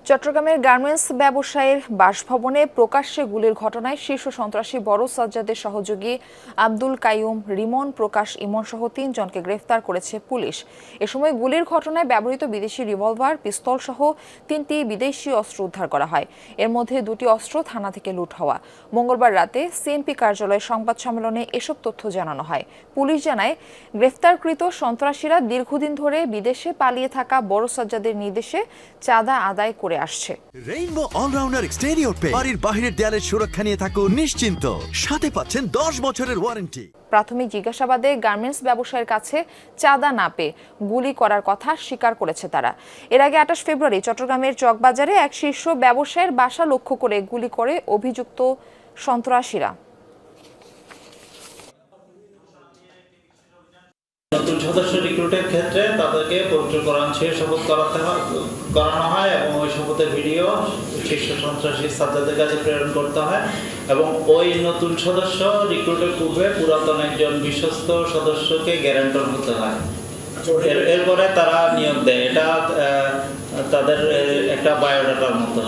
চট্টগ্রামের গার্মেন্টস ব্যবসায়ীর বাসভবনে প্রকাশ্যে গুলির ঘটনায় শীর্ষ সন্ত্রাসী বড় সাজ্জাদের সহযোগী আব্দুল কাইয়ুম, রিমন, প্রকাশ ইমন সহ ৩ জনকে গ্রেফতার করেছে পুলিশ। এ সময় গুলির ঘটনায় ব্যবহৃত বিদেশি রিভলভার, পিস্তল সহ ৩টি বিদেশি অস্ত্র উদ্ধার করা হয়। এর মধ্যে ২টি অস্ত্র থানা থেকে লুট হওয়া। মঙ্গলবার রাতে সিএনপি কার্যালয়ে সংবাদ সম্মেলনে এসব তথ্য জানানো হয়। পুলিশ জানায়, গ্রেফতারকৃত সন্ত্রাসীরা দীর্ঘদিন ধরে বিদেশে পালিয়ে থাকা বড় সাজ্জাদের নির্দেশে চাঁদা আদায় করে আসছে। রেইনবো অলরাউন্ডার এক্সটেরিয়র পেইন্ট বাড়ির বাহিরের দেয়ালের সুরক্ষা নিয়ে থাকুন নিশ্চিন্ত। সাথে পাচ্ছেন 10 বছরের ওয়ারেন্টি। প্রাথমিক জিজ্ঞাসাবাদে গার্মেন্টস ব্যবসায়ীর কাছে চাঁদা না পেয়ে গুলি করার কথা স্বীকার করেছে তারা। এর আগে ২৮ ফেব্রুয়ারি চট্টগ্রামের চকবাজারে এক শীর্ষ ব্যবসায়ীর বাসা লক্ষ্য করে গুলি করে অভিযুক্ত সন্ত্রাসীরা। নতুন সদস্য রিক্রুটের ক্ষেত্রে তাদেরকে পবিত্র কোরআন ছেড়ে শপথ করানো হয় এবং ওই শপথের ভিডিও শীর্ষ সন্ত্রাসী সাজ্জাদের কাছে প্রেরণ করতে হয় এবং ওই নতুন সদস্য রিক্রুটের পূর্বে পুরাতন একজন বিশ্বস্ত সদস্যকে গ্যারান্টর হতে হয়। এরপরে তারা নিয়োগ দেয়। এটা তাদের একটা বায়োডাটার মতো।